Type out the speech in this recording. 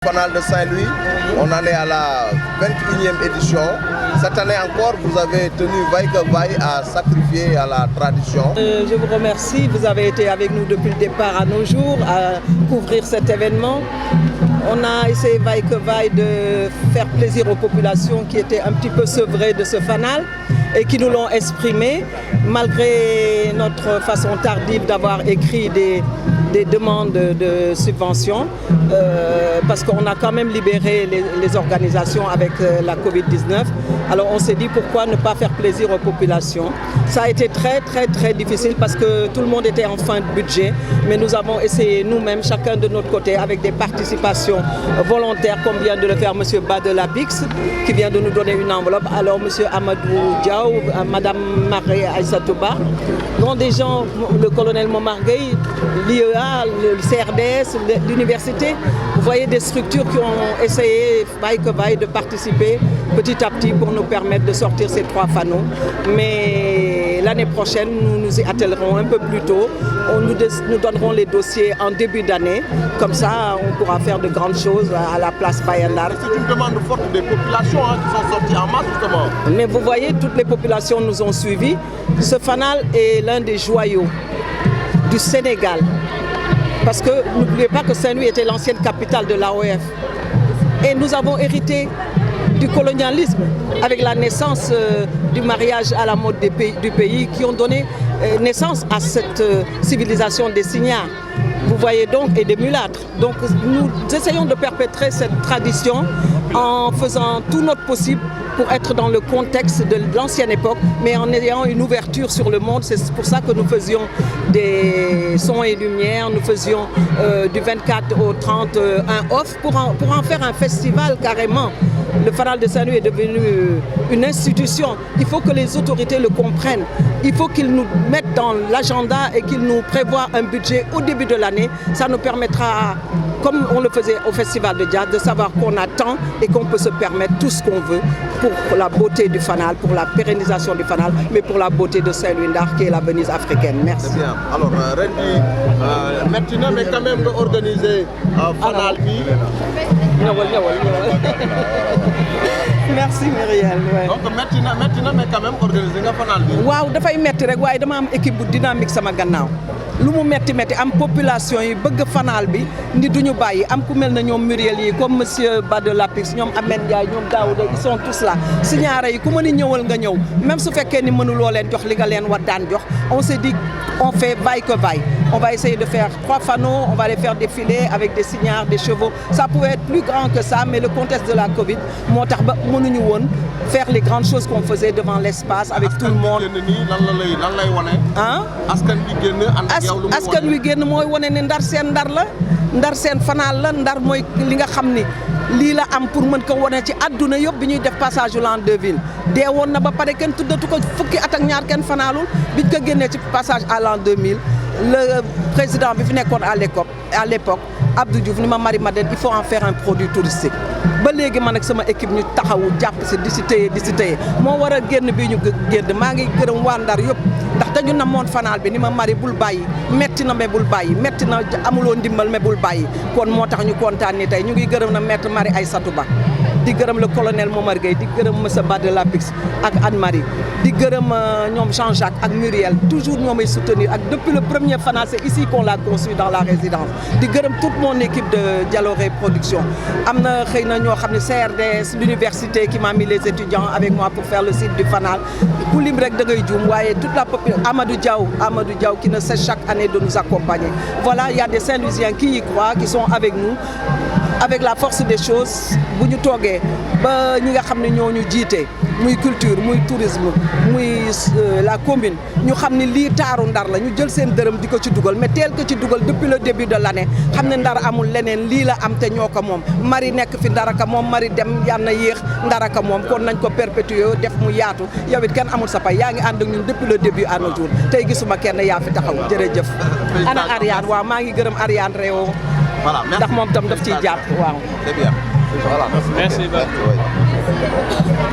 Fanal de Saint-Louis, on en est à la 21e édition. Cette année encore, vous avez tenu vaille que vaille à sacrifier à la tradition. Je vous remercie, vous avez été avec nous depuis le départ à nos jours, à couvrir cet événement. On a essayé vaille que vaille de faire plaisir aux populations qui étaient un petit peu sevrées de ce fanal et qui nous l'ont exprimé, malgré notre façon tardive d'avoir écrit des demandes de subventions, parce qu'on a quand même libéré les organisations avec la Covid-19. Alors on s'est dit pourquoi ne pas faire plaisir aux populations. Ça a été très difficile parce que tout le monde était en fin de budget, mais nous avons essayé nous-mêmes, chacun de notre côté, avec des participations volontaires, comme vient de le faire M. Badelapix, qui vient de nous donner une enveloppe. Alors M. Amadou Diaw, Mme Marie Aïssatouba, dont des gens, le colonel Momargueil, l'IEA, le CRDS, l'université, vous voyez des structures qui ont essayé, vaille que vaille, de participer petit à petit pour nous permettre de sortir ces 3 fanaux. Mais l'année prochaine, nous nous y attellerons un peu plus tôt. Nous donnerons les dossiers en début d'année. Comme ça, on pourra faire de grandes choses à la place Bayandar. C'est une demande forte des populations qui sont sorties en masse justement. Mais vous voyez, toutes les populations nous ont suivis. Ce fanal est l'un des joyaux du Sénégal. Parce que n'oubliez pas que Saint-Louis était l'ancienne capitale de l'AOF. Et nous avons hérité du colonialisme avec la naissance du mariage à la mode du pays qui ont donné naissance à cette civilisation des signares. Vous voyez donc, et des mulâtres. Donc nous essayons de perpétrer cette tradition en faisant tout notre possible pour être dans le contexte de l'ancienne époque, mais en ayant une ouverture sur le monde. C'est pour ça que nous faisions des sons et lumières, nous faisions du 24 au 30 un off pour en faire un festival carrément. Le Fanal de Saint-Louis est devenu une institution. Il faut que les autorités le comprennent. Il faut qu'ils nous mettent dans l'agenda et qu'ils nous prévoient un budget au début de l'année. Ça nous permettra, comme on le faisait au Festival de Jazz, de savoir qu'on a tant et qu'on peut se permettre tout ce qu'on veut pour la beauté du Fanal, pour la pérennisation du Fanal, mais pour la beauté de Saint-Louis-Ndar qui est la Venise africaine. Merci. C'est bien. Alors, Rendi, maintenant, mais quand même organiser Fanal. Merci Myriel. Ouais. Donc maintenant mais quand même organiser nga fanal bi. waaw dafay metti rek waaye dama am équipe bu dynamique sama gannaaw lu mu metti am population yi bëgg fanal bi ni duñu bàyyi am ku mel na ñoom Muriel yi comme monsieur Badelapix ñoom Ahmed Ndiaye ñoom Daouda ils sont tous là signaare yi ku ma ni ñëwal nga ñëw même su fekkee ni mënuloo leen jox li nga leen war daan jox on s'est dit on fait vaille que vaille. On va essayer de faire 3 fanaux, on va les faire défiler avec des signards, des chevaux. Ça pouvait être plus grand que ça, mais le contexte de la Covid, faire les grandes choses qu'on faisait devant l'espace avec tout le monde. Hein? Askan wi génn mooy wane ne Ndar seen Ndar la, Ndar seen fanal la, Ndar mooy li nga xam ni lii la am pour mën ko wane ci àdduna yëpp bi ñuy def passage l'an 2000 dee woon na ba pare kenn tuddatu ko fukki at ak ñaar kenn fanaalul biñ ko génnee ci passage à l'an 2000 le président bi fi nekkoon à l'époque Abdou Diouf ni ma Marie Madeleine il faut en faire un produit touristique ba léegi man ak sama équipe ñu taxawu jàpp si di si téye moo war a génn bii ñu génn maa ngi gërëm waa Ndar yëpp ndax dañu namoon fanal bi ni ma Marie bul bàyyi metti na mais bul bàyyi metti na amuloo ndimbal mais bul bàyyi kon moo tax ñu kontaan ni tey ñu ngi gërëm na maître Marie Aïssatouba di gërëm le colonel Momar Gueye di gërëm monsieur Badelapix ak Anne-Marie di gërëm ñoom Jean-Jacques ak Muriel toujours ñoo may soutenir ak depuis le premier fanal c'est ici qu'on l'a conçu dans la résidence di gërëm toute mon équipe de Dialoré Production am na xëy na ñoo xam ne CRDS l'université qui m'a mis les étudiants avec moi pour faire le site du fanal ku lim rek da ngay juum waaye toute la population Amadou Diaw qui ne cesse chaque année de nous accompagner. Voilà, il y a des Saint-Louisiens qui y croient, qui sont avec nous. Avec la force des choses bu ñu toogee ba ñi nga xam ne ñoo ñu jiite muy culture muy tourisme muy la commune ñu xam ne lii taaru Ndar la ñu jël seen dërëm di ko ci dugal mais teel ko ci dugal depuis le début de l'année xam ne Ndar amul leneen lii la am te ñoo ko moom Marie nekk fi Ndaraka moom Marie dem yal na yéex Ndaraka moom kon nañ ko perpétuer def mu yaatu yow it kenn amul sa pay yaa ngi ànd ak ñun depuis le début à nos jours tey gisuma kenn yaa fi taxaw jërëjëf. ana Ariane waaw maa ngi gërëm Ariane Réo. Voilà, ndax moom tam daf ciy jàpp waaw. C'est bien. Voilà. Merci beaucoup.